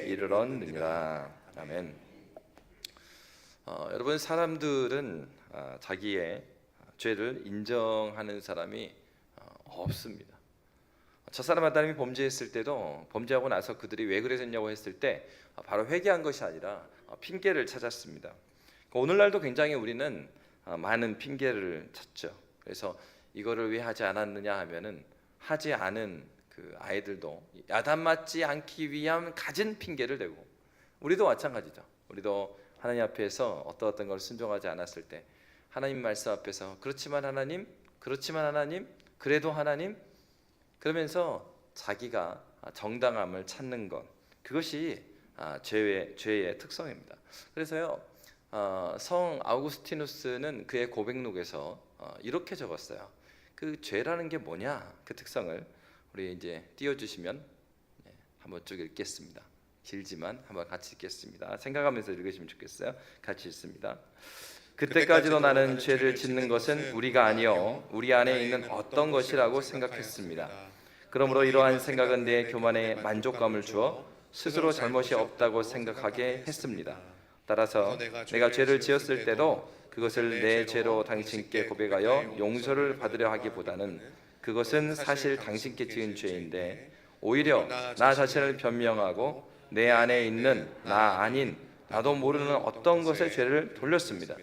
이르렀느니라. 아멘. 여러분, 사람들은 자기의 죄를 인정하는 사람이 없습니다. 저 사람 한 사람이 범죄했을 때도 범죄하고 나서 그들이 왜 그랬냐고 했을 때 바로 회개한 것이 아니라 핑계를 찾았습니다. 오늘날도 굉장히 우리는 많은 핑계를 찾죠. 그래서 이거를 왜 하지 않았느냐 하면은 하지 않은 그 아이들도 야단 맞지 않기 위함 가진 핑계를 대고, 우리도 마찬가지죠. 우리도 하나님 앞에서 어떤 걸 순종하지 않았을 때 하나님 말씀 앞에서 그렇지만 하나님, 그래도 하나님, 그러면서 자기가 정당함을 찾는 것, 그것이 죄의 특성입니다. 그래서요, 성 아우구스티누스는 그의 고백록에서 이렇게 적었어요. 그 죄라는 게 뭐냐, 그 특성을 우리 이제 띄워주시면 한번 쭉 읽겠습니다. 길지만 한번 같이 읽겠습니다. 생각하면서 읽으시면 좋겠어요. 같이 읽습니다. 그때까지도 나는 죄를 짓는 것은 우리가 아니요 우리 안에 있는 어떤 것이라고 생각했습니다. 그러므로 이러한 생각은 내 교만에 만족감을 주어 스스로 잘못이 없다고 생각하게 했습니다. 따라서 내가 죄를 지었을 때도 그것을 내 죄로 당신께 고백하여 용서를 받으려 하기보다는 그것은 사실 당신께 지은 죄인데 오히려 나 자신을 변명하고 내 안에 있는 나 아닌 나도 모르는 어떤 것의 죄를 돌렸습니다.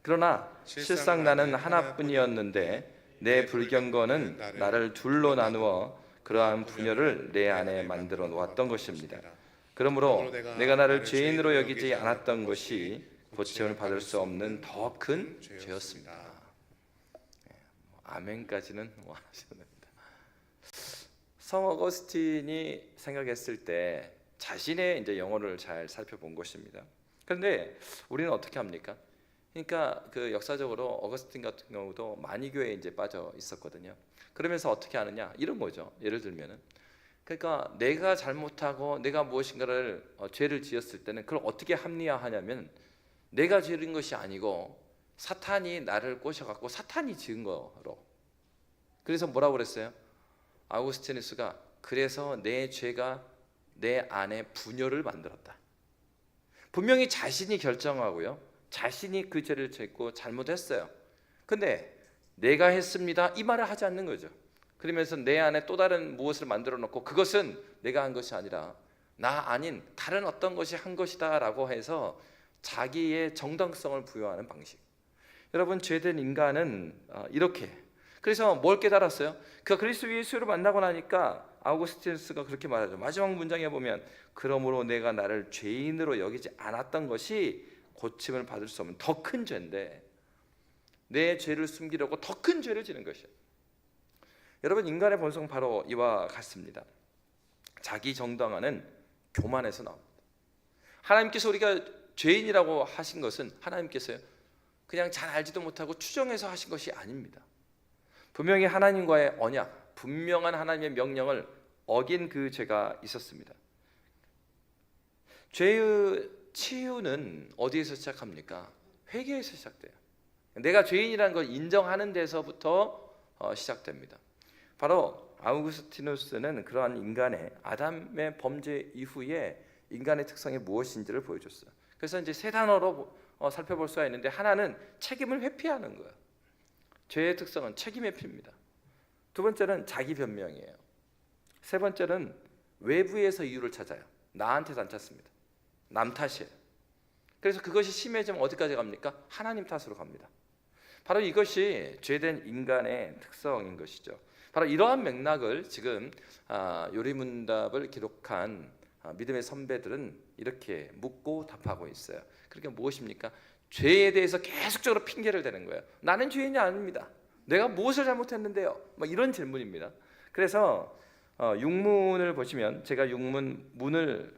그러나 실상 나는 하나뿐이었는데 내 불경건은 나를 둘로 나누어 그러한 분열을 내 안에 만들어 놓았던 것입니다. 그러므로 내가 나를 죄인으로 여기지 않았던 것이 고침을 받을 수 없는 더 큰 죄였습니다. 아멘까지는 하셔야 됩니다. 성 어거스틴이 생각했을 때 자신의 이제 영혼을 잘 살펴본 것입니다. 그런데 우리는 어떻게 합니까? 그러니까 그 역사적으로 어거스틴 같은 경우도 만이교에 이제 빠져 있었거든요. 그러면서 어떻게 하느냐, 이런 거죠. 예를 들면은, 그러니까 내가 잘못하고 내가 무엇인가를 죄를 지었을 때는 그걸 어떻게 합리화하냐면 내가 지은 것이 아니고 사탄이 나를 꼬셔갖고 사탄이 지은 거로. 그래서 뭐라고 그랬어요? 아우구스티누스가 그래서 내 죄가 내 안에 분열을 만들었다. 분명히 자신이 결정하고요, 자신이 그 죄를 짓고 잘못했어요. 근데 내가 했습니다 이 말을 하지 않는 거죠. 그러면서 내 안에 또 다른 무엇을 만들어 놓고 그것은 내가 한 것이 아니라 나 아닌 다른 어떤 것이 한 것이다 라고 해서 자기의 정당성을 부여하는 방식. 여러분, 죄된 인간은 이렇게, 그래서 뭘 깨달았어요? 그 그리스도 예수를 만나고 나니까 아우구스티누스가 그렇게 말하죠. 마지막 문장에 보면 그러므로 내가 나를 죄인으로 여기지 않았던 것이 고침을 받을 수 없는 더 큰 죄인데 내 죄를 숨기려고 더 큰 죄를 지는 것이에요. 여러분, 인간의 본성 바로 이와 같습니다. 자기 정당화는 교만에서 나옵니다. 하나님께서 우리가 죄인이라고 하신 것은 하나님께서요 그냥 잘 알지도 못하고 추정해서 하신 것이 아닙니다. 분명히 하나님과의 언약, 분명한 하나님의 명령을 어긴 그 죄가 있었습니다. 죄의 치유는 어디에서 시작합니까? 회개에서 시작돼요. 내가 죄인이라는 걸 인정하는 데서부터 시작됩니다. 바로 아우구스티누스는 그러한 인간의 아담의 범죄 이후에 인간의 특성이 무엇인지를 보여줬어요. 그래서 이제 세 단어로 살펴볼 수가 있는데, 하나는 책임을 회피하는 거예요. 죄의 특성은 책임 회피입니다. 두 번째는 자기 변명이에요. 세 번째는 외부에서 이유를 찾아요. 나한테서 안 찾습니다. 남 탓이에요. 그래서 그것이 심해지면 어디까지 갑니까? 하나님 탓으로 갑니다. 바로 이것이 죄된 인간의 특성인 것이죠. 바로 이러한 맥락을 지금 요리문답을 기록한 믿음의 선배들은 이렇게 묻고 답하고 있어요. 그러니까 무엇입니까? 죄에 대해서 계속적으로 핑계를 대는 거예요. 나는 죄인이 아닙니다. 내가 무엇을 잘못했는데요? 이런 질문입니다. 그래서 육문을 보시면, 제가 육문 문을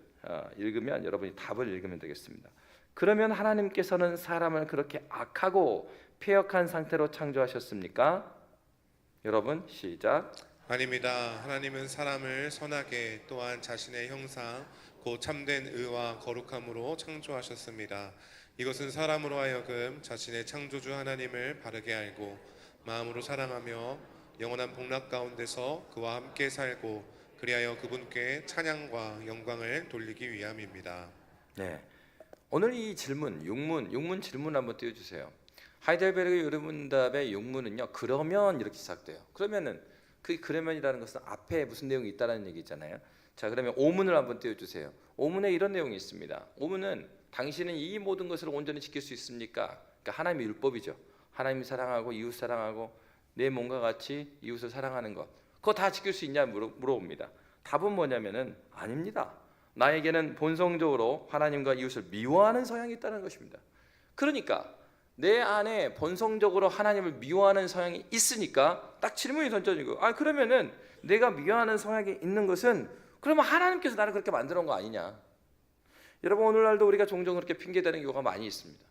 읽으면 여러분이 답을 읽으면 되겠습니다. 그러면 하나님께서는 사람을 그렇게 악하고 패역한 상태로 창조하셨습니까? 여러분 시작. 아닙니다. 하나님은 사람을 선하게 또한 자신의 형상 곧 참된 의와 거룩함으로 창조하셨습니다. 이것은 사람으로 하여금 자신의 창조주 하나님을 바르게 알고 마음으로 사랑하며 영원한 복락 가운데서 그와 함께 살고 그리하여 그분께 찬양과 영광을 돌리기 위함입니다. 네. 오늘 이 질문, 육문 질문 한번 띄워주세요. 하이델베르그 요르문답의 육문은요. 그러면 이렇게 시작돼요. 그러면은 그 그러면이라는 것은 앞에 무슨 내용이 있다라는 얘기잖아요. 자, 그러면 오문을 한번 띄워주세요. 오문에 이런 내용이 있습니다. 오문은 당신은 이 모든 것을 온전히 지킬 수 있습니까? 그러니까 하나님의 율법이죠. 하나님 사랑하고 이웃 사랑하고 내 몸과 같이 이웃을 사랑하는 것. 그거 다 지킬 수 있냐 물어봅니다. 답은 뭐냐면은 아닙니다. 나에게는 본성적으로 하나님과 이웃을 미워하는 성향이 있다는 것입니다. 그러니까 내 안에 본성적으로 하나님을 미워하는 성향이 있으니까 딱 질문이 던져지고, 그러면은 내가 미워하는 성향이 있는 것은 그러면 하나님께서 나를 그렇게 만들어 놓은 거 아니냐. 여러분, 오늘날도 우리가 종종 그렇게 핑계대는 경우가 많이 있습니다.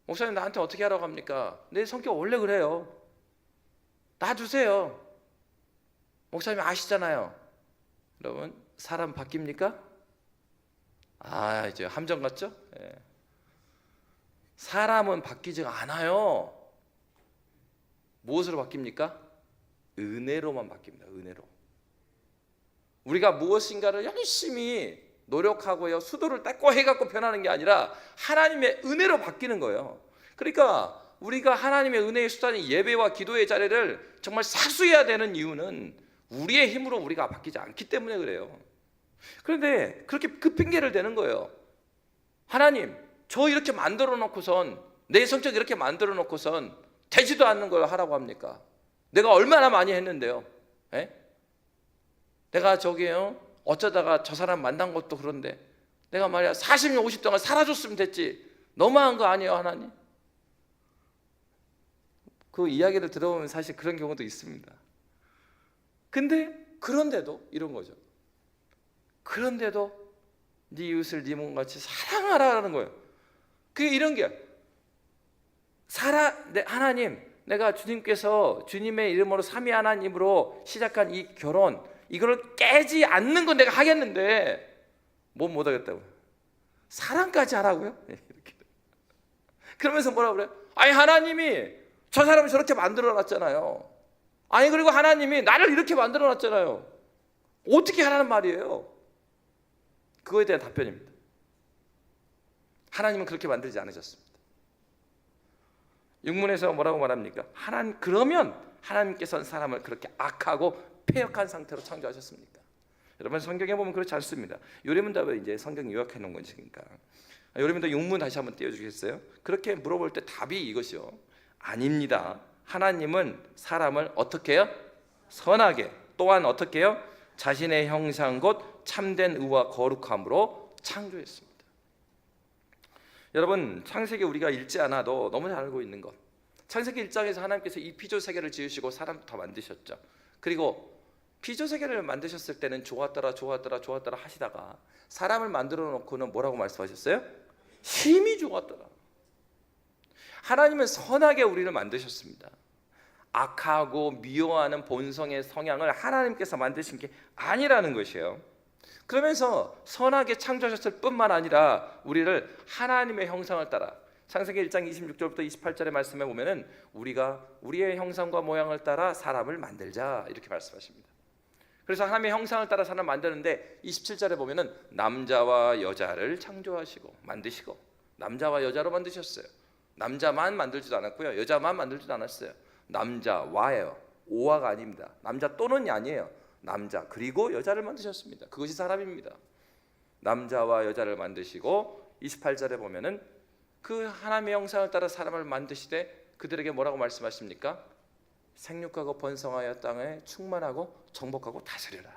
목사님, 나한테 어떻게 하라고 합니까? 내 성격 원래 그래요. 놔두세요. 목사님 아시잖아요. 여러분, 사람 바뀝니까? 이제 함정 같죠? 예. 사람은 바뀌지가 않아요. 무엇으로 바뀝니까? 은혜로만 바뀝니다. 은혜로. 우리가 무엇인가를 열심히 노력하고요, 수도를 닦고 해갖고 변하는 게 아니라 하나님의 은혜로 바뀌는 거예요. 그러니까 우리가 하나님의 은혜의 수단인 예배와 기도의 자리를 정말 사수해야 되는 이유는 우리의 힘으로 우리가 바뀌지 않기 때문에 그래요. 그런데 그렇게 그 핑계를 대는 거예요. 하나님, 저 이렇게 만들어 놓고선, 내 성격 이렇게 만들어 놓고선 되지도 않는 걸 하라고 합니까? 내가 얼마나 많이 했는데요. 에? 내가 저기요, 어쩌다가 저 사람 만난 것도 그런데 내가 말이야 40년 50동안 살아줬으면 됐지. 너무한 거 아니에요, 하나님? 그 이야기를 들어보면 사실 그런 경우도 있습니다. 근데 그런데도 이런 거죠. 그런데도 네 이웃을 네 몸같이 사랑하라는 거예요. 그게 이런 게 하나님, 내가 주님께서 주님의 이름으로 삼위 하나님으로 시작한 이 결혼, 이거를 깨지 않는 건 내가 하겠는데 뭐 못하겠다고요? 사랑까지 하라고요? 이렇게. 그러면서 뭐라 그래요? 하나님이 저 사람을 저렇게 만들어놨잖아요. 그리고 하나님이 나를 이렇게 만들어놨잖아요. 어떻게 하라는 말이에요? 그거에 대한 답변입니다. 하나님은 그렇게 만들지 않으셨습니다. 육문에서 뭐라고 말합니까? 그러면 하나님께서는 사람을 그렇게 악하고 패역한 상태로 창조하셨습니까? 여러분, 성경에 보면 그렇지 않습니다. 요리문답을 이제 성경 요약해 놓은 것이니까. 요리문답 육문 다시 한번 띄워주겠어요? 그렇게 물어볼 때 답이 이것이요. 아닙니다. 하나님은 사람을 어떻게 해요? 선하게, 또한 어떻게 해요? 자신의 형상 곧 참된 의와 거룩함으로 창조했습니다. 여러분, 창세기 우리가 읽지 않아도 너무 잘 알고 있는 것, 창세기 1장에서 하나님께서 이 피조 세계를 지으시고 사람부터 만드셨죠. 그리고 피조 세계를 만드셨을 때는 좋았더라 하시다가 사람을 만들어 놓고는 뭐라고 말씀하셨어요? 힘이 좋았더라. 하나님은 선하게 우리를 만드셨습니다. 악하고 미워하는 본성의 성향을 하나님께서 만드신 게 아니라는 것이에요. 그러면서 선하게 창조하셨을 뿐만 아니라 우리를 하나님의 형상을 따라, 창세기 1장 26절부터 28절의 말씀에 보면은 우리가 우리의 형상과 모양을 따라 사람을 만들자 이렇게 말씀하십니다. 그래서 하나님의 형상을 따라 사람을 만드는데 27절에 보면은 남자와 여자를 창조하시고 만드시고, 남자와 여자로 만드셨어요. 남자만 만들지도 않았고요, 여자만 만들지도 않았어요. 남자와예요. 오와가 아닙니다. 남자 또는이 아니에요. 남자 그리고 여자를 만드셨습니다. 그것이 사람입니다. 남자와 여자를 만드시고 28절에 보면은 그 하나님의 형상을 따라 사람을 만드시되 그들에게 뭐라고 말씀하십니까? 생육하고 번성하여 땅에 충만하고 정복하고 다스리라.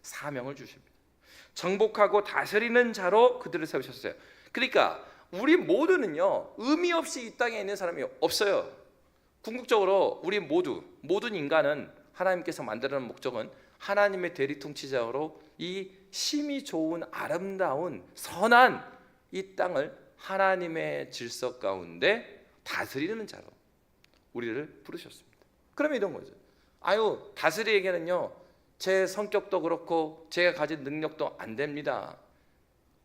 사명을 주십니다. 정복하고 다스리는 자로 그들을 세우셨어요. 그러니까 우리 모두는요, 의미 없이 이 땅에 있는 사람이 없어요. 궁극적으로 우리 모든 인간은 하나님께서 만드는 목적은 하나님의 대리통치자로 이 심이 좋은 아름다운 선한 이 땅을 하나님의 질서 가운데 다스리는 자로 우리를 부르셨습니다. 그러면 이런 거죠. 다스리에게는요, 제 성격도 그렇고 제가 가진 능력도 안 됩니다.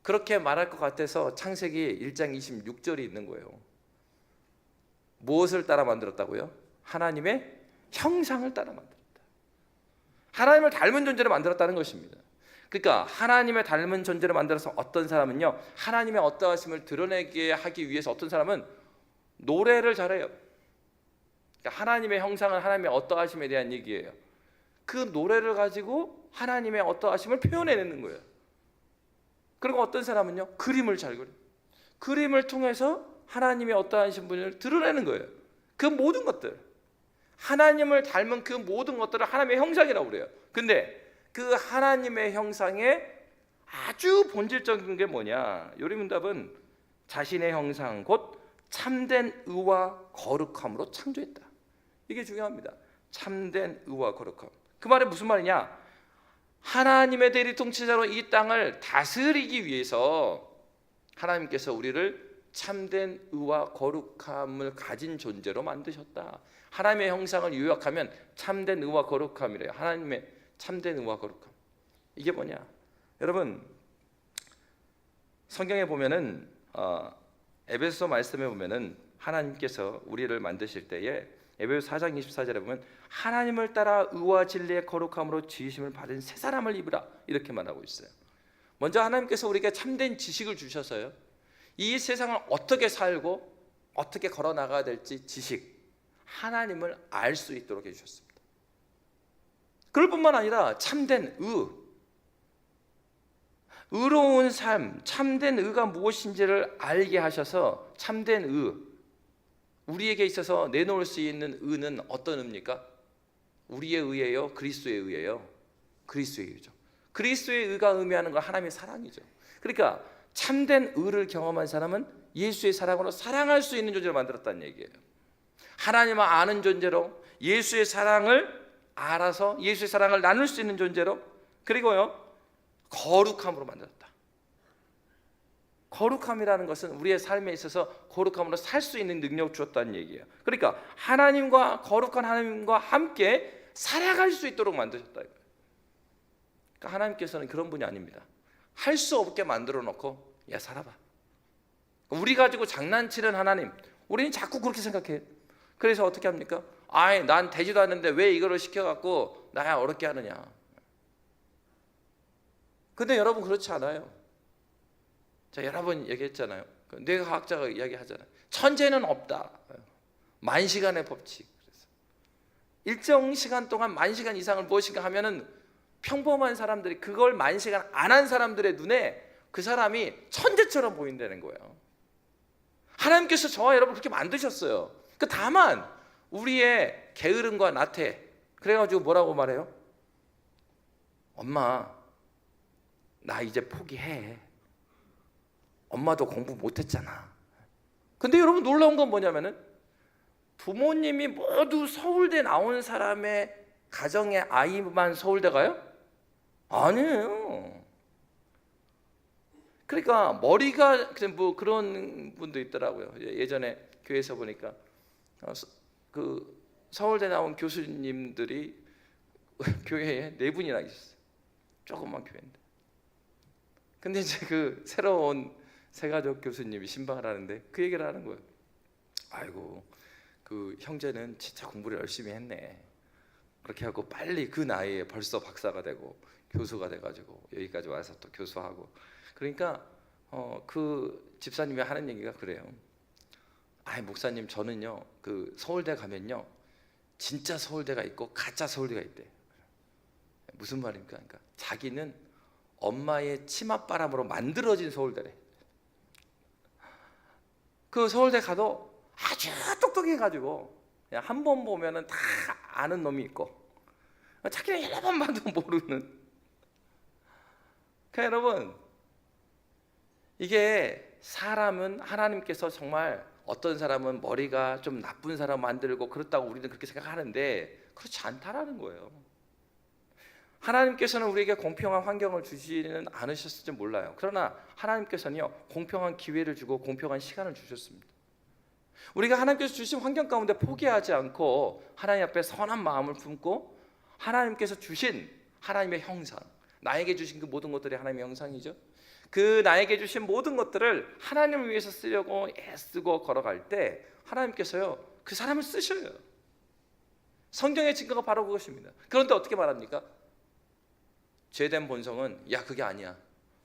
그렇게 말할 것 같아서 창세기 1장 26절이 있는 거예요. 무엇을 따라 만들었다고요? 하나님의 형상을 따라 만들었다. 하나님을 닮은 존재로 만들었다는 것입니다. 그러니까 하나님의 닮은 존재로 만들어서 어떤 사람은요, 하나님의 어떠하심을 드러내게 하기 위해서 어떤 사람은 노래를 잘해요. 그러니까 하나님의 형상은 하나님의 어떠하심에 대한 얘기예요. 그 노래를 가지고 하나님의 어떠하심을 표현해내는 거예요. 그리고 어떤 사람은요, 그림을 잘 그려요. 그림을 통해서 하나님의 어떠하신 분을 드러내는 거예요. 그 모든 것들, 하나님을 닮은 그 모든 것들을 하나님의 형상이라고 그래요. 근데 그 하나님의 형상의 아주 본질적인 게 뭐냐? 요리문답은 자신의 형상 곧 참된 의와 거룩함으로 창조했다. 이게 중요합니다. 참된 의와 거룩함. 그 말이 무슨 말이냐? 하나님의 대리 통치자로 이 땅을 다스리기 위해서 하나님께서 우리를 참된 의와 거룩함을 가진 존재로 만드셨다. 하나님의 형상을 요약하면 참된 의와 거룩함이래요. 하나님의 참된 의와 거룩함. 이게 뭐냐? 여러분, 성경에 보면은 에베소 말씀에 보면은 하나님께서 우리를 만드실 때에 에베소 4장 24절에 보면 하나님을 따라 의와 진리의 거룩함으로 지으심을 받은 새 사람을 입으라 이렇게 말하고 있어요. 먼저 하나님께서 우리에게 참된 지식을 주셔서요, 이 세상을 어떻게 살고 어떻게 걸어 나가야 될지 지식, 하나님을 알 수 있도록 해주셨습니다. 그럴 뿐만 아니라 참된 의로운 삶, 참된 의가 무엇인지를 알게 하셔서 참된 우리에게 있어서 내놓을 수 있는 의는 어떤 의입니까? 우리의 의예요? 그리스도의 의예요? 그리스도의 의죠. 그리스도의 의가 의미하는 건 하나님의 사랑이죠. 그러니까 참된 의를 경험한 사람은 예수의 사랑으로 사랑할 수 있는 존재로 만들었다는 얘기예요. 하나님을 아는 존재로, 예수의 사랑을 알아서 예수의 사랑을 나눌 수 있는 존재로, 그리고요 거룩함으로 만들었다. 거룩함이라는 것은 우리의 삶에 있어서 거룩함으로 살 수 있는 능력을 주었다는 얘기예요. 그러니까 하나님과 거룩한 하나님과 함께 살아갈 수 있도록 만드셨다. 그러니까 하나님께서는 그런 분이 아닙니다. 할 수 없게 만들어 놓고 야 살아봐. 우리 가지고 장난치는 하나님, 우리는 자꾸 그렇게 생각해요. 그래서 어떻게 합니까? 아이 난 되지도 않는데 왜 이거를 시켜갖고 나야 어렵게 하느냐. 근데 여러분 그렇지 않아요. 자, 여러 번 얘기했잖아요. 뇌과학자가 이야기하잖아요. 천재는 없다. 만시간의 법칙. 그래서 일정 시간 동안 만시간 이상을 무엇인가 하면은 평범한 사람들이 그걸 만시간 안 한 사람들의 눈에 그 사람이 천재처럼 보인다는 거예요. 하나님께서 저와 여러분 그렇게 만드셨어요. 다만 우리의 게으름과 나태, 그래가지고 뭐라고 말해요? 엄마 나 이제 포기해. 엄마도 공부 못했잖아. 근데 여러분 놀라운 건 뭐냐면은 부모님이 모두 서울대 나온 사람의 가정의 아이만 서울대 가요? 아니에요. 그러니까 머리가 뭐 그런 분도 있더라고요. 예전에 교회에서 보니까 그 서울대 나온 교수님들이 교회에 4분이나 계셨어요. 조그만 교회인데. 근데 이제 그 새로운 새가족 교수님이 신방을 하는데 그 얘기를 하는 거예요. 아이고 그 형제는 진짜 공부를 열심히 했네. 그렇게 하고 빨리 그 나이에 벌써 박사가 되고 교수가 돼가지고 여기까지 와서 또 교수하고. 그러니까 그 집사님이 하는 얘기가 그래요. 아이 목사님 저는요 그 서울대 가면요 진짜 서울대가 있고 가짜 서울대가 있대. 무슨 말입니까? 그러니까 자기는 엄마의 치맛바람으로 만들어진 서울대래. 그 서울대 가도 아주 똑똑해가지고 그냥 한 번 보면은 다 아는 놈이 있고 자기는 여러 번 봐도 모르는. 그러니까 여러분 이게 사람은 하나님께서 정말 어떤 사람은 머리가 좀 나쁜 사람 만들고 그렇다고 우리는 그렇게 생각하는데 그렇지 않다라는 거예요. 하나님께서는 우리에게 공평한 환경을 주지는 않으셨을지 몰라요. 그러나 하나님께서는요 공평한 기회를 주고 공평한 시간을 주셨습니다. 우리가 하나님께서 주신 환경 가운데 포기하지 않고 하나님 앞에 선한 마음을 품고 하나님께서 주신 하나님의 형상, 나에게 주신 그 모든 것들이 하나님의 형상이죠. 그 나에게 주신 모든 것들을 하나님을 위해서 쓰려고 애쓰고 걸어갈 때 하나님께서요 그 사람을 쓰셔요. 성경의 증거가 바로 그것입니다. 그런데 어떻게 말합니까? 죄된 본성은 야 그게 아니야.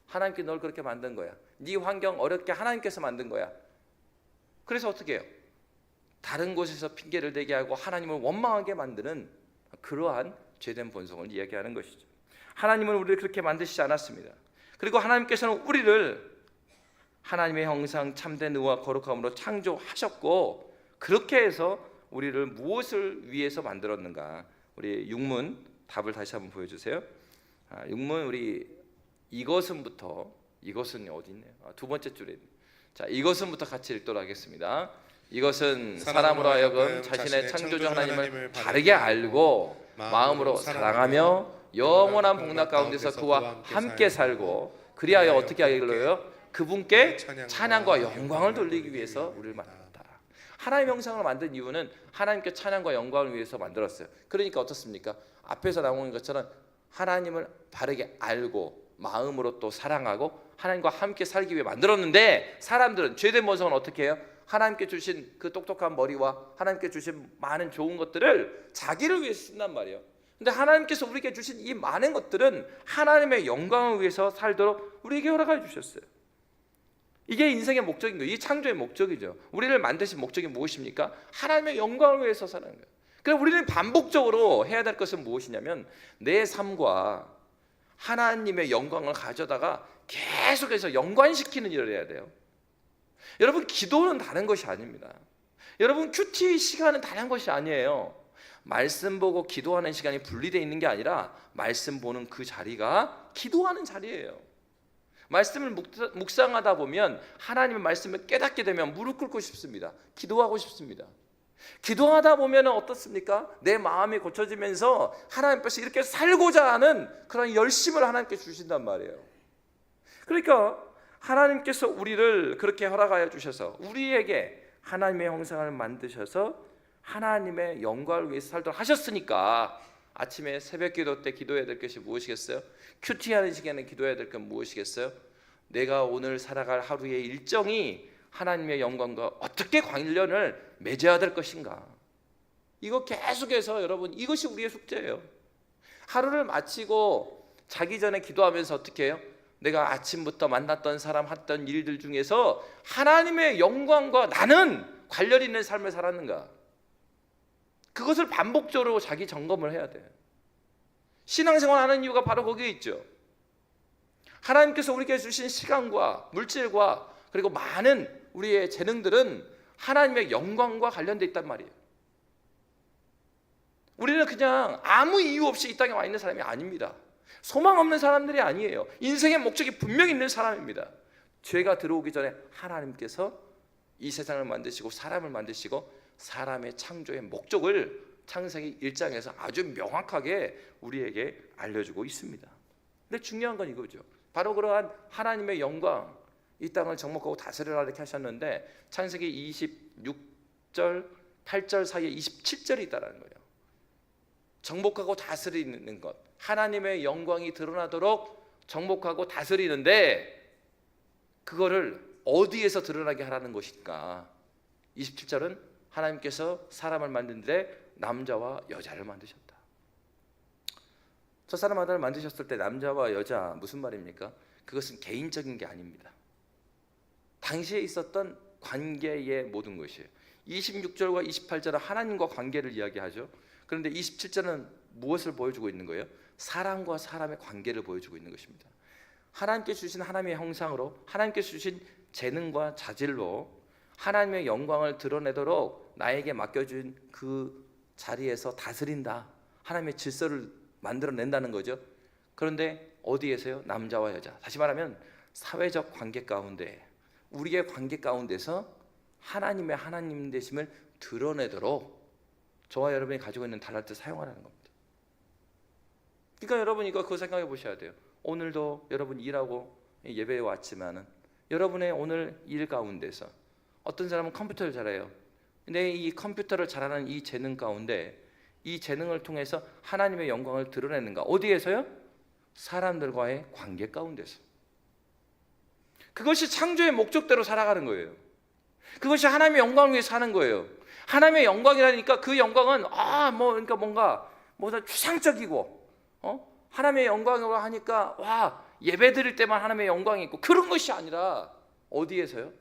하나님께 널 그렇게 만든 거야. 네 환경 어렵게 하나님께서 만든 거야. 그래서 어떻게 해요? 다른 곳에서 핑계를 대게 하고 하나님을 원망하게 만드는 그러한 죄된 본성을 이야기하는 것이죠. 하나님은 우리를 그렇게 만드시지 않았습니다. 그리고 하나님께서는 우리를 하나님의 형상 참된 의와 거룩함으로 창조하셨고, 그렇게 해서 우리를 무엇을 위해서 만들었는가? 우리 육문 답을 다시 한번 보여주세요. 육문 우리 이것은부터, 이것은 어디 있네요? 두 번째 줄에 있네요. 자, 이것은부터 같이 읽도록 하겠습니다. 이것은 사람으로 하여금 자신의 창조주 하나님을 바르게 알고 마음으로 사랑하며 영원한 복락 가운데서 그와 함께 살고, 그리하여 어떻게 하길로요? 그분께 찬양과 영광을 돌리기 위해서 우리를 만들었다. 하나님의 형상을 만든 이유는 하나님께 찬양과 영광을 위해서 만들었어요. 그러니까 어떻습니까? 앞에서 나오는 것처럼 하나님을 바르게 알고 마음으로 또 사랑하고 하나님과 함께 살기 위해 만들었는데, 사람들은 죄된 본성은 어떻게 해요? 하나님께 주신 그 똑똑한 머리와 하나님께 주신 많은 좋은 것들을 자기를 위해서 쓴단 말이에요. 근데 하나님께서 우리에게 주신 이 많은 것들은 하나님의 영광을 위해서 살도록 우리에게 허락해 주셨어요. 이게 인생의 목적인 거예요. 이 창조의 목적이죠. 우리를 만드신 목적이 무엇입니까? 하나님의 영광을 위해서 사는 거예요. 그래서 우리는 반복적으로 해야 될 것은 무엇이냐면, 내 삶과 하나님의 영광을 가져다가 계속해서 연관시키는 일을 해야 돼요. 여러분, 기도는 다른 것이 아닙니다. 여러분, 큐티 시간은 다른 것이 아니에요. 말씀 보고 기도하는 시간이 분리되어 있는 게 아니라 말씀 보는 그 자리가 기도하는 자리예요. 말씀을 묵상하다 보면 하나님의 말씀을 깨닫게 되면 무릎 꿇고 싶습니다. 기도하고 싶습니다. 기도하다 보면 어떻습니까? 내 마음이 고쳐지면서 하나님 앞에서 이렇게 살고자 하는 그런 열심을 하나님께 주신단 말이에요. 그러니까 하나님께서 우리를 그렇게 허락하여 주셔서 우리에게 하나님의 형상을 만드셔서 하나님의 영광을 위해서 살도록 하셨으니까, 아침에 새벽 기도 때 기도해야 될 것이 무엇이겠어요? 큐티하는 시간에 기도해야 될 건 무엇이겠어요? 내가 오늘 살아갈 하루의 일정이 하나님의 영광과 어떻게 관련을 맺어야 될 것인가? 이거 계속해서 여러분, 이것이 우리의 숙제예요. 하루를 마치고 자기 전에 기도하면서 어떻게 해요? 내가 아침부터 만났던 사람, 했던 일들 중에서 하나님의 영광과 나는 관련 있는 삶을 살았는가? 그것을 반복적으로 자기 점검을 해야 돼요. 신앙생활 하는 이유가 바로 거기에 있죠. 하나님께서 우리에게 주신 시간과 물질과 그리고 많은 우리의 재능들은 하나님의 영광과 관련되어 있단 말이에요. 우리는 그냥 아무 이유 없이 이 땅에 와 있는 사람이 아닙니다. 소망 없는 사람들이 아니에요. 인생의 목적이 분명히 있는 사람입니다. 죄가 들어오기 전에 하나님께서 이 세상을 만드시고 사람을 만드시고 사람의 창조의 목적을 창세기 1장에서 아주 명확하게 우리에게 알려주고 있습니다. 근데 중요한 건 이거죠. 바로 그러한 하나님의 영광, 이 땅을 정복하고 다스리라 이렇게 하셨는데, 창세기 26절 8절 사이에 27절이 있다는 거예요. 정복하고 다스리는 것, 하나님의 영광이 드러나도록 정복하고 다스리는데, 그거를 어디에서 드러나게 하라는 것일까? 27절은 하나님께서 사람을 만드는데 남자와 여자를 만드셨다. 저 사람 하나를 만드셨을 때 남자와 여자, 무슨 말입니까? 그것은 개인적인 게 아닙니다. 당시에 있었던 관계의 모든 것이에요. 26절과 28절은 하나님과 관계를 이야기하죠. 그런데 27절은 무엇을 보여주고 있는 거예요? 사람과 사람의 관계를 보여주고 있는 것입니다. 하나님께 주신 하나님의 형상으로, 하나님께 주신 재능과 자질로 하나님의 영광을 드러내도록 나에게 맡겨준 그 자리에서 다스린다. 하나님의 질서를 만들어낸다는 거죠. 그런데 어디에서요? 남자와 여자. 다시 말하면 사회적 관계 가운데, 우리의 관계 가운데서 하나님의 하나님 되심을 드러내도록 저와 여러분이 가지고 있는 달란트 사용하라는 겁니다. 그러니까 여러분 이거 그거 생각해 보셔야 돼요. 오늘도 여러분 일하고 예배에 왔지만은 여러분의 오늘 일 가운데서 어떤 사람은 컴퓨터를 잘해요. 근데 이 컴퓨터를 잘하는 이 재능 가운데, 이 재능을 통해서 하나님의 영광을 드러내는가? 어디에서요? 사람들과의 관계 가운데서. 그것이 창조의 목적대로 살아가는 거예요. 그것이 하나님의 영광을 위해 사는 거예요. 하나님의 영광이라니까 그 영광은 그러니까 뭔가 추상적이고 하나님의 영광으로 하니까 와, 예배 드릴 때만 하나님의 영광이 있고, 그런 것이 아니라 어디에서요?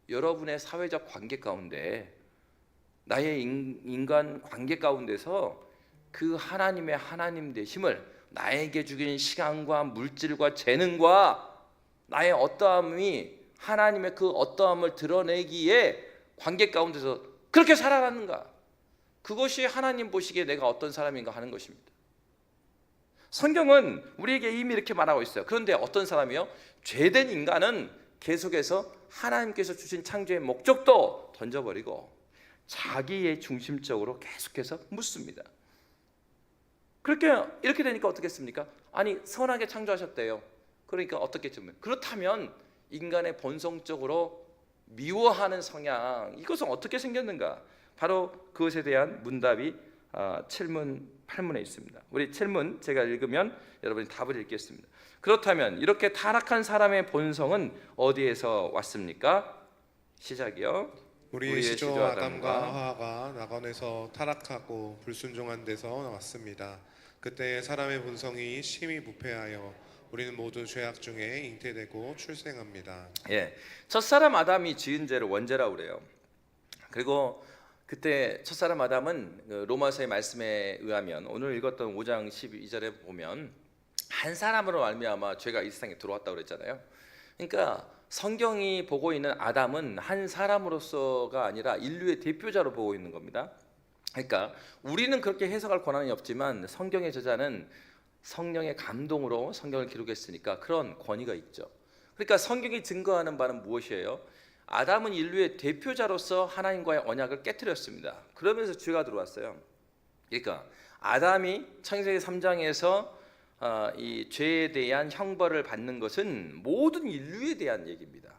여러분의 사회적 관계 가운데, 나의 인간 관계 가운데서 그 하나님의 하나님 되심을, 나에게 주긴 시간과 물질과 재능과 나의 어떠함이 하나님의 그 어떠함을 드러내기에 관계 가운데서 그렇게 살아가는가, 그것이 하나님 보시기에 내가 어떤 사람인가 하는 것입니다. 성경은 우리에게 이미 이렇게 말하고 있어요. 그런데 어떤 사람이요? 죄된 인간은 계속해서 하나님께서 주신 창조의 목적도 던져버리고 자기의 중심적으로 계속해서 묻습니다. 이렇게 되니까 어떻겠습니까? 아니, 선하게 창조하셨대요. 그러니까 어떻겠죠? 그렇다면 인간의 본성적으로 미워하는 성향, 이것은 어떻게 생겼는가? 바로 그것에 대한 문답이 7문 8문에 있습니다. 우리 7문 제가 읽으면 여러분이 답을 읽겠습니다. 그렇다면 이렇게 타락한 사람의 본성은 어디에서 왔습니까? 시작이요. 우리의 시조 아담과 하와가 낙원에서 타락하고 불순종한 데서 나왔습니다. 그때 사람의 본성이 심히 부패하여 우리는 모두 죄악 중에 잉태되고 출생합니다. 예, 첫사람 아담이 지은 죄를 원죄라고 그래요. 그리고 그때 첫사람 아담은 로마서의 말씀에 의하면 오늘 읽었던 5장 12절에 보면 한 사람으로 말미암아 죄가 이 세상에 들어왔다고 그랬잖아요. 그러니까 성경이 보고 있는 아담은 한 사람으로서가 아니라 인류의 대표자로 보고 있는 겁니다. 그러니까 우리는 그렇게 해석할 권한이 없지만 성경의 저자는 성령의 감동으로 성경을 기록했으니까 그런 권위가 있죠. 그러니까 성경이 증거하는 바는 무엇이에요? 아담은 인류의 대표자로서 하나님과의 언약을 깨뜨렸습니다. 그러면서 죄가 들어왔어요. 그러니까 아담이 창세기 3장에서 이 죄에 대한 형벌을 받는 것은 모든 인류에 대한 얘기입니다.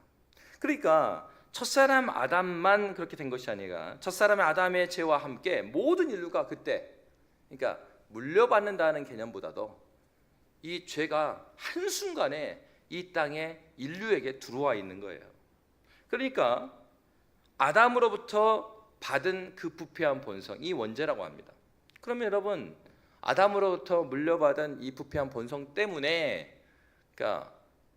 그러니까 첫사람 아담만 그렇게 된 것이 아니라 첫사람의 아담의 죄와 함께 모든 인류가 그때, 그러니까 물려받는다는 개념보다도 이 죄가 한순간에 이 땅에 인류에게 들어와 있는 거예요. 그러니까 아담으로부터 받은 그 부패한 본성이 원죄라고 합니다. 그러면 여러분, 아담으로부터 물려받은 이 부패한 본성 때문에,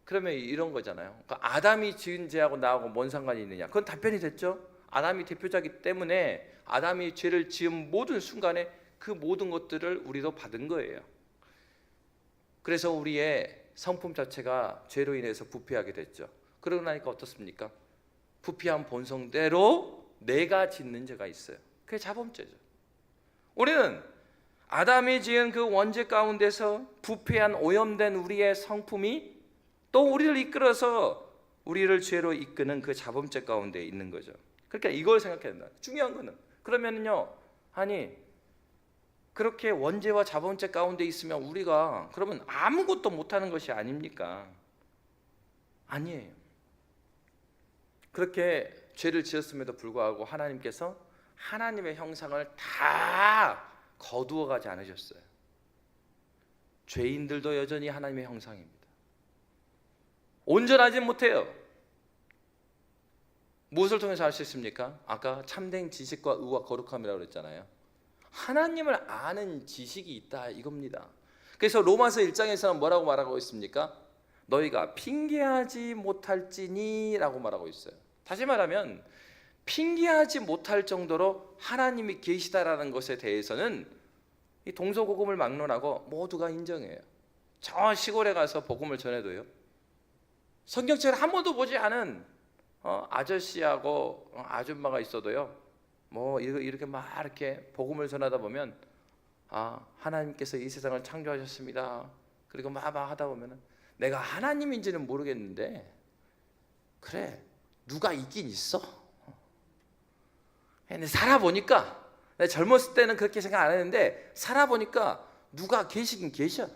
그러면 이런 거잖아요. 그러니까 아담이 지은 죄하고 나하고 뭔 상관이 있느냐? 그건 답변이 됐죠. 아담이 대표자이기 때문에 아담이 죄를 지은 모든 순간에 그 모든 것들을 우리도 받은 거예요. 그래서 우리의 성품 자체가 죄로 인해서 부패하게 됐죠. 그러고 나니까 어떻습니까? 부패한 본성대로 내가 짓는 죄가 있어요. 그게 자범죄죠. 우리는 아담이 지은 그 원죄 가운데서 부패한 오염된 우리의 성품이 또 우리를 이끌어서 우리를 죄로 이끄는 그 자범죄 가운데 있는 거죠. 그러니까 이걸 생각해야 된다. 중요한 거는, 그러면은요, 아니 그렇게 원죄와 자범죄 가운데 있으면 우리가 그러면 아무것도 못하는 것이 아닙니까? 아니에요. 그렇게 죄를 지었음에도 불구하고 하나님께서 하나님의 형상을 다 거두어 가지 않으셨어요. 죄인들도 여전히 하나님의 형상입니다. 온전하지 못해요. 무엇을 통해서 알 수 있습니까? 아까 참된 지식과 의와 거룩함이라고 그랬잖아요. 하나님을 아는 지식이 있다 이겁니다. 그래서 로마서 1장에서는 뭐라고 말하고 있습니까? 너희가 핑계하지 못할지니 라고 말하고 있어요. 다시 말하면 핑계하지 못할 정도로 하나님이 계시다라는 것에 대해서는 이 동서고금을 막론하고 모두가 인정해요. 저 시골에 가서 복음을 전해도요, 성경책을 한 번도 보지 않은 아저씨하고 아줌마가 있어도요, 뭐 이렇게 막 이렇게 복음을 전하다 보면 하나님께서 이 세상을 창조하셨습니다. 그리고 막 하다 보면은 내가 하나님인지는 모르겠는데 그래 누가 있긴 있어. 근데 살아보니까, 내가 젊었을 때는 그렇게 생각 안 했는데 살아보니까 누가 계시긴 계셔.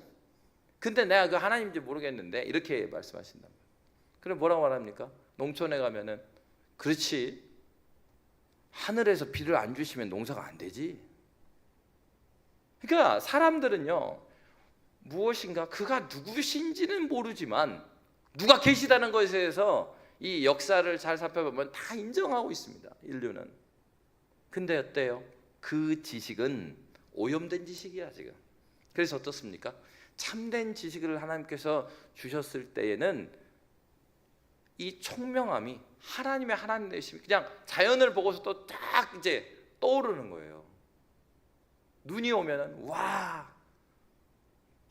근데 내가 그 하나님인지 모르겠는데 이렇게 말씀하신단 말이에요. 그럼 뭐라고 말합니까? 농촌에 가면은 그렇지, 하늘에서 비를 안 주시면 농사가 안 되지. 그러니까 사람들은요, 무엇인가 그가 누구신지는 모르지만 누가 계시다는 것에 대해서 이 역사를 잘 살펴보면 다 인정하고 있습니다, 인류는. 근데 어때요? 그 지식은 오염된 지식이야 지금. 그래서 어떻습니까? 참된 지식을 하나님께서 주셨을 때에는 이 총명함이 하나님의 하나님 되심이 그냥 자연을 보고서 또 딱 이제 떠오르는 거예요. 눈이 오면은 와,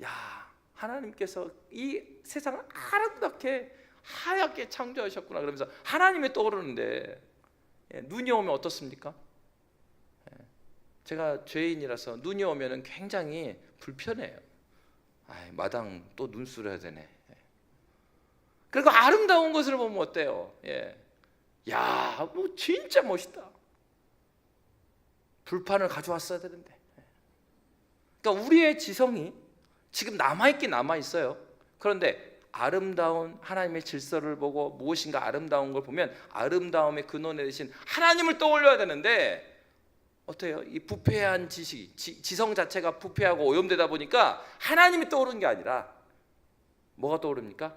야, 하나님께서 이 세상을 아름답게 하얗게 창조하셨구나 그러면서 하나님이 떠오르는데 눈이 오면 어떻습니까? 제가 죄인이라서 눈이 오면은 굉장히 불편해요. 마당 또 눈수를 해야 되네. 그리고 아름다운 것을 보면 어때요? 야, 뭐 진짜 멋있다. 불판을 가져왔어야 되는데. 그러니까 우리의 지성이 지금 남아있긴 남아있어요. 그런데 아름다운 하나님의 질서를 보고 무엇인가 아름다운 걸 보면 아름다움의 근원에 대신 하나님을 떠올려야 되는데 어때요? 이 부패한 지성 자체가 부패하고 오염되다 보니까 하나님이 떠오르는 게 아니라 뭐가 떠오릅니까?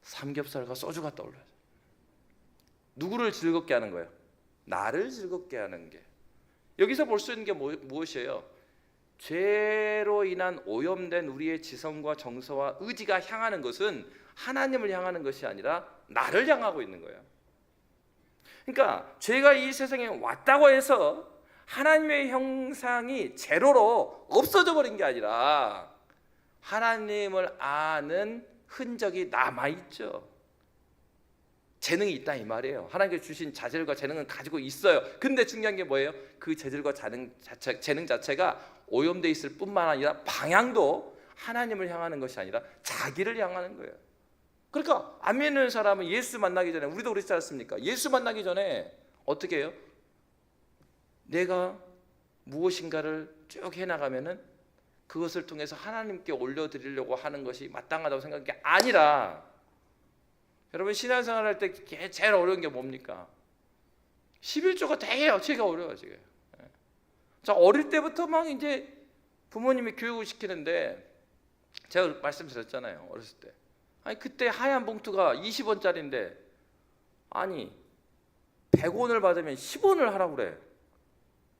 삼겹살과 소주가 떠올라요. 누구를 즐겁게 하는 거예요? 나를 즐겁게 하는 게. 여기서 볼 수 있는 게 무엇이에요? 죄로 인한 오염된 우리의 지성과 정서와 의지가 향하는 것은 하나님을 향하는 것이 아니라 나를 향하고 있는 거예요. 그러니까 죄가 이 세상에 왔다고 해서 하나님의 형상이 제로로 없어져 버린 게 아니라 하나님을 아는 흔적이 남아있죠. 재능이 있다 이 말이에요. 하나님께서 주신 자질과 재능은 가지고 있어요. 근데 중요한 게 뭐예요? 그 재질과 재능 자체가 오염돼 있을 뿐만 아니라 방향도 하나님을 향하는 것이 아니라 자기를 향하는 거예요. 그러니까 안 믿는 사람은 예수 만나기 전에, 우리도 그렇지 않습니까? 예수 만나기 전에 어떻게 해요? 내가 무엇인가를 쭉 해나가면은 그것을 통해서 하나님께 올려드리려고 하는 것이 마땅하다고 생각한 게 아니라, 여러분 신앙생활 할 때 제일 어려운 게 뭡니까? 11조가 되게 제가 어려워요 지금. 자, 어릴 때부터 막 이제 부모님이 교육을 시키는데 제가 말씀드렸잖아요. 어렸을 때. 아니 그때 하얀 봉투가 20원짜리인데 아니 100원을 받으면 10원을 하라고 그래.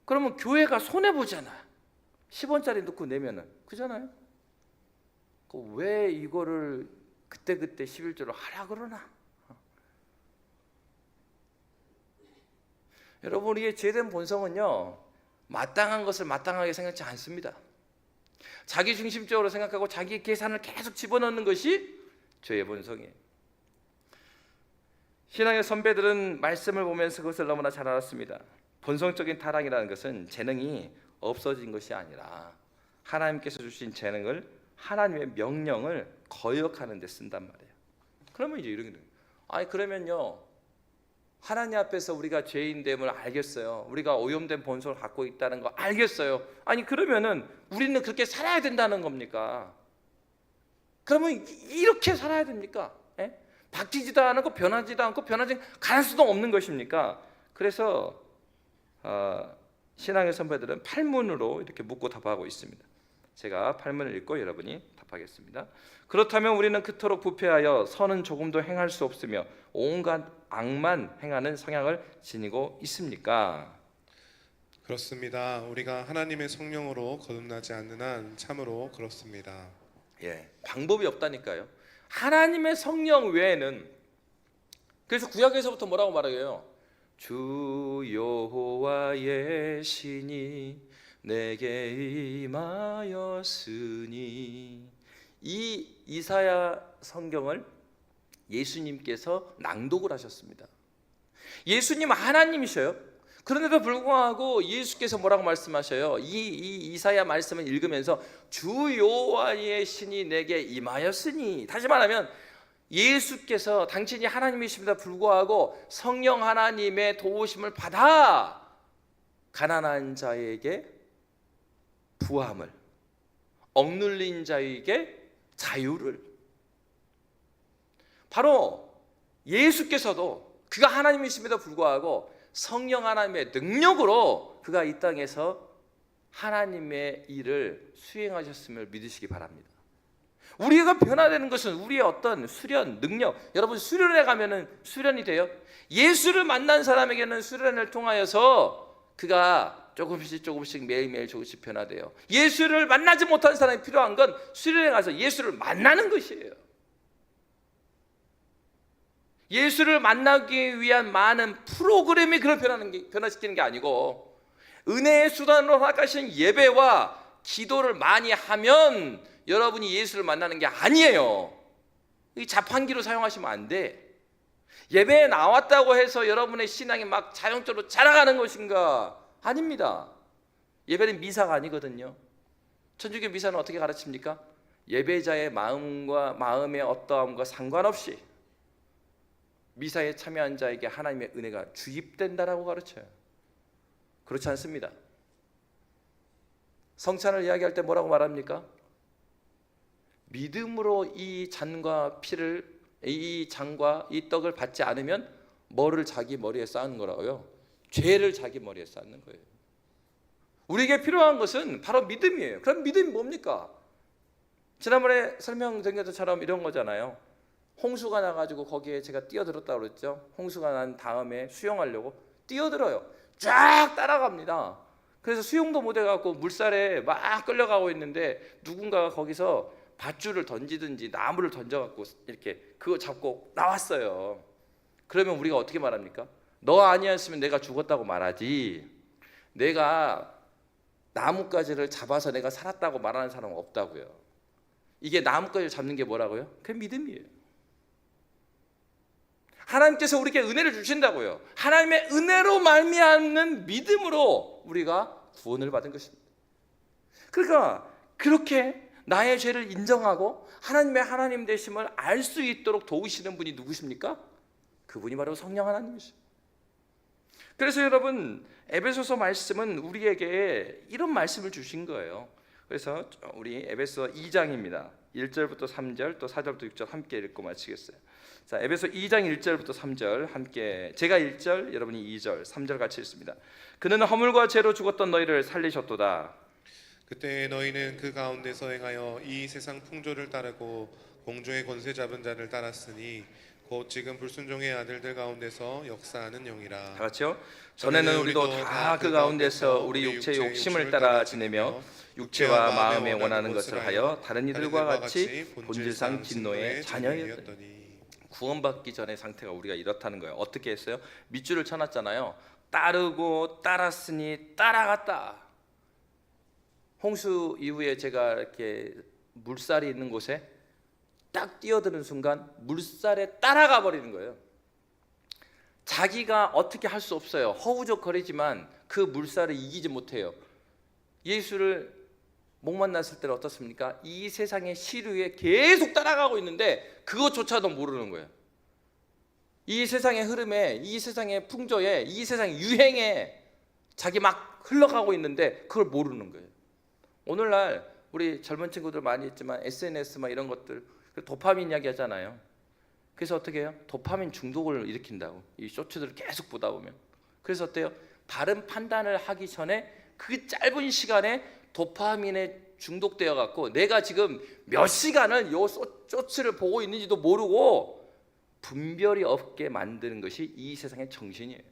그러면 교회가 손해보잖아. 10원짜리 넣고 내면은. 그잖아요. 왜 이거를 그때 11조를 하라 그러나? 여러분, 우리의 죄된 본성은요, 마땅한 것을 마땅하게 생각지 않습니다. 자기 중심적으로 생각하고 자기 계산을 계속 집어넣는 것이 죄의 본성이에요. 신앙의 선배들은 말씀을 보면서 그것을 너무나 잘 알았습니다. 본성적인 타락이라는 것은 재능이 없어진 것이 아니라 하나님께서 주신 재능을, 하나님의 명령을 거역하는 데 쓴단 말이에요. 그러면 이제 이런 게, 아니 그러면요, 하나님 앞에서 우리가 죄인됨을 알겠어요. 우리가 오염된 본성을 갖고 있다는 거 알겠어요. 아니 그러면은 우리는 그렇게 살아야 된다는 겁니까? 그러면 이렇게 살아야 됩니까? 바뀌지도 않고 변하지도 않고 변하지 갈 수도 없는 것입니까? 그래서 신앙의 선배들은 8문으로 이렇게 묻고 답하고 있습니다. 제가 8문을 읽고 여러분이 답하겠습니다. 그렇다면 우리는 그토록 부패하여 선은 조금도 행할 수 없으며 온갖 악만 행하는 성향을 지니고 있습니까? 그렇습니다. 우리가 하나님의 성령으로 거듭나지 않는 한 참으로 그렇습니다. 방법이 없다니까요. 하나님의 성령 외에는. 그래서 구약에서부터 뭐라고 말해요? 주 여호와의 신이 내게 임하였으니. 이 이사야 성경을 예수님께서 낭독을 하셨습니다. 예수님 하나님이셔요. 그런데도 불구하고 예수께서 뭐라고 말씀하셔요? 이 이사야 말씀을 읽으면서 주 여호와의 신이 내게 임하였으니. 다시 말하면 예수께서 당신이 하나님이심에도 불구하고 성령 하나님의 도우심을 받아 가난한 자에게 부함을, 억눌린 자에게 자유를. 바로 예수께서도 그가 하나님이심에도 불구하고 성령 하나님의 능력으로 그가 이 땅에서 하나님의 일을 수행하셨음을 믿으시기 바랍니다. 우리가 변화되는 것은 우리의 어떤 수련, 능력. 여러분 수련회 가면은 수련이 돼요? 예수를 만난 사람에게는 수련을 통하여서 그가 조금씩 매일매일 조금씩 변화돼요. 예수를 만나지 못한 사람이 필요한 건 수련회 가서 예수를 만나는 것이에요. 예수를 만나기 위한 많은 프로그램이 그걸 변화시키는 게 아니고, 은혜의 수단으로 허락하신 예배와 기도를 많이 하면 여러분이 예수를 만나는 게 아니에요. 이 자판기로 사용하시면 안 돼. 예배에 나왔다고 해서 여러분의 신앙이 막 자연적으로 자라가는 것인가? 아닙니다. 예배는 미사가 아니거든요. 천주교 미사는 어떻게 가르칩니까? 예배자의 마음의 어떠함과 상관없이 미사에 참여한 자에게 하나님의 은혜가 주입된다라고 가르쳐요. 그렇지 않습니다. 성찬을 이야기할 때 뭐라고 말합니까? 믿음으로 이 잔과 이 떡을 받지 않으면 뭐를 자기 머리에 쌓는 거라고요? 죄를 자기 머리에 쌓는 거예요. 우리에게 필요한 것은 바로 믿음이에요. 그럼 믿음이 뭡니까? 지난번에 설명드린 것처럼 이런 거잖아요. 홍수가 나가지고 거기에 제가 뛰어들었다고 그랬죠. 홍수가 난 다음에 수영하려고 뛰어들어요. 쫙 따라갑니다. 그래서 수영도 못 해갖고 물살에 막 끌려가고 있는데 누군가가 거기서 밧줄을 던지든지 나무를 던져갖고 이렇게 그거 잡고 나왔어요. 그러면 우리가 어떻게 말합니까? 너 아니었으면 내가 죽었다고 말하지, 내가 나뭇가지를 잡아서 내가 살았다고 말하는 사람은 없다고요. 이게 나뭇가지를 잡는 게 뭐라고요? 그게 믿음이에요. 하나님께서 우리에게 은혜를 주신다고요. 하나님의 은혜로 말미암는 믿음으로 우리가 구원을 받은 것입니다. 그러니까 그렇게 나의 죄를 인정하고 하나님의 하나님 되심을 알 수 있도록 도우시는 분이 누구십니까? 그분이 바로 성령 하나님이십니다. 그래서 여러분, 에베소서 말씀은 우리에게 이런 말씀을 주신 거예요. 그래서 우리 에베소 2장입니다. 1절부터 3절 또 4절부터 6절 함께 읽고 마치겠어요. 자, 에베소 2장 1절부터 3절 함께, 제가 1절, 여러분이 2절, 3절 같이 읽습니다. 그는 허물과 죄로 죽었던 너희를 살리셨도다. 그때 너희는 그 가운데서 행하여 이 세상 풍조를 따르고 공중의 권세 잡은 자를 따랐으니 곧 지금 불순종의 아들들 가운데서 역사하는 영이라. 다 같이요. 전에는 우리도 다 그 가운데서 우리 육체의 욕심을 따라 지내며 육체와 마음에 원하는 것을 하여 다른 이들과 같이 본질상 진노의 자녀였더니. 구원받기 전의 상태가 우리가 이렇다는 거예요. 어떻게 했어요? 밑줄을 쳐놨잖아요. 따르고 따랐으니 따라갔다. 홍수 이후에 제가 이렇게 물살이 있는 곳에 딱 뛰어드는 순간 물살에 따라가 버리는 거예요. 자기가 어떻게 할 수 없어요. 허우적거리지만 그 물살을 이기지 못해요. 예수를 못 만났을 때는 어떻습니까? 이 세상의 시류에 계속 따라가고 있는데 그것조차도 모르는 거예요. 이 세상의 흐름에, 이 세상의 풍조에, 이 세상의 유행에 자기 막 흘러가고 있는데 그걸 모르는 거예요. 오늘날 우리 젊은 친구들 많이 있지만 SNS 막 이런 것들, 도파민 이야기 하잖아요. 그래서 어떻게 해요? 도파민 중독을 일으킨다고. 이 쇼츠들을 계속 보다 보면. 그래서 어때요? 바른 판단을 하기 전에 그 짧은 시간에 도파민에 중독되어 갖고 내가 지금 몇 시간을 요 쇼츠를 보고 있는지도 모르고 분별이 없게 만드는 것이 이 세상의 정신이에요.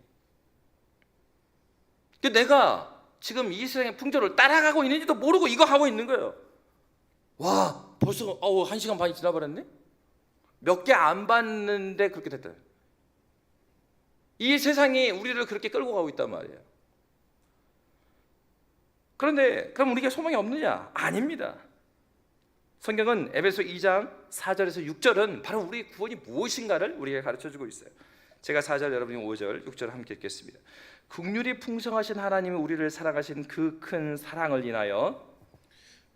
내가 지금 이 세상의 풍조를 따라가고 있는지도 모르고 이거 하고 있는 거예요. 와, 벌써 1시간 반이 지나버렸네? 몇 개 안 봤는데 그렇게 됐다. 이 세상이 우리를 그렇게 끌고 가고 있단 말이에요. 그런데 그럼 우리에게 소망이 없느냐? 아닙니다. 성경은 에베소 2장 4절에서 6절은 바로 우리 구원이 무엇인가를 우리에게 가르쳐주고 있어요. 제가 4절, 여러분이 5절, 6절 함께 읽겠습니다. 긍휼이 풍성하신 하나님이 우리를 사랑하신 그 큰 사랑을 인하여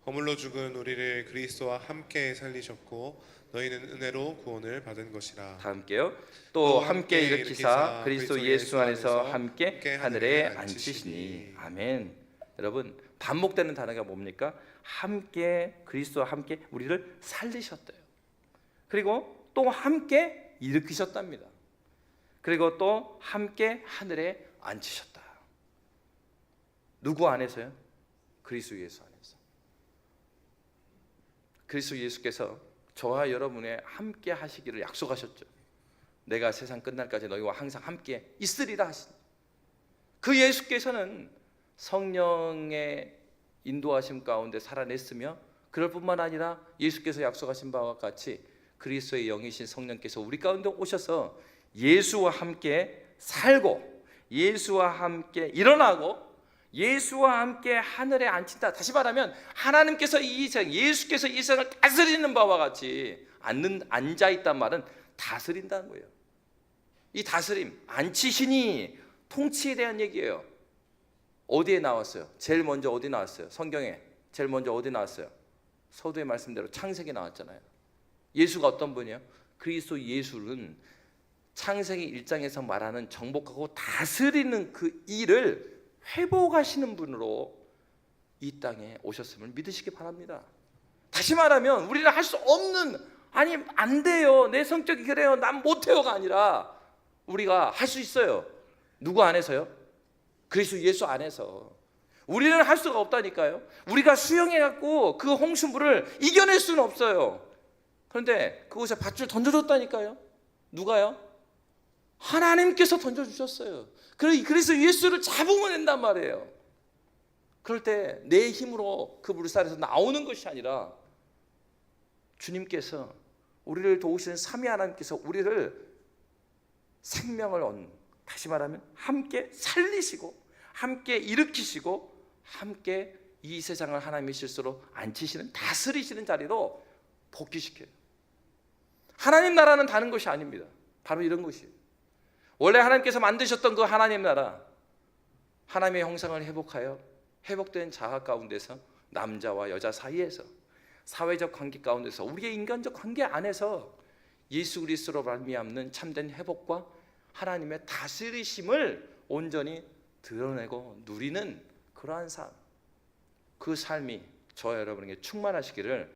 허물로 죽은 우리를 그리스도와 함께 살리셨고 너희는 은혜로 구원을 받은 것이라. 다 함께요. 또 함께 일으키사 그리스도 예수 안에서 함께 하늘에 앉히시니. 아멘. 여러분, 반복되는 단어가 뭡니까? 함께, 그리스도와 함께 우리를 살리셨대요. 그리고 또 함께 일으키셨답니다. 그리고 또 함께 하늘에 앉히셨다. 누구 안에서요? 그리스도 예수 안에서. 그리스도 예수께서 저와 여러분의 함께 하시기를 약속하셨죠. 내가 세상 끝날까지 너희와 항상 함께 있으리라 하신 그 예수께서는 성령의 인도하심 가운데 살아냈으며 그럴 뿐만 아니라 예수께서 약속하신 바와 같이 그리스도의 영이신 성령께서 우리 가운데 오셔서 예수와 함께 살고 예수와 함께 일어나고 예수와 함께 하늘에 앉힌다. 다시 말하면 하나님께서 이 세상, 예수께서 이 세상을 다스리는 바와 같이 앉아 있단 말은 다스린다는 거예요. 이 다스림, 앉히시니 통치에 대한 얘기예요. 어디에 나왔어요? 제일 먼저 어디 나왔어요? 성경에 제일 먼저 어디 나왔어요? 서두의 말씀대로 창세기 나왔잖아요. 예수가 어떤 분이에요? 그리스도 예수는 창세기 1장에서 말하는 정복하고 다스리는 그 일을 회복하시는 분으로 이 땅에 오셨음을 믿으시기 바랍니다. 다시 말하면 우리는 할 수 없는, 아니 안 돼요, 내 성격이 그래요, 난 못해요가 아니라 우리가 할 수 있어요. 누구 안에서요? 그리스도 예수 안에서. 우리는 할 수가 없다니까요. 우리가 수영해갖고 그 홍수물을 이겨낼 수는 없어요. 그런데 그곳에 밧줄 던져줬다니까요. 누가요? 하나님께서 던져주셨어요. 그래서 예수를 잡으면 된단 말이에요. 그럴 때 내 힘으로 그 물살에서 나오는 것이 아니라 주님께서, 우리를 도우시는 삼위 하나님께서 우리를 생명을 다시 말하면 함께 살리시고 함께 일으키시고 함께 이 세상을 하나님의 실수로 앉히시는, 다스리시는 자리로 복귀시켜요. 하나님 나라는 다른 것이 아닙니다. 바로 이런 것이에요. 원래 하나님께서 만드셨던 그 하나님 나라, 하나님의 형상을 회복하여 회복된 자아 가운데서 남자와 여자 사이에서 사회적 관계 가운데서 우리의 인간적 관계 안에서 예수 그리스도로 말미암는 참된 회복과 하나님의 다스리심을 온전히 드러내고 누리는 그러한 삶, 그 삶이 저와 여러분에게 충만하시기를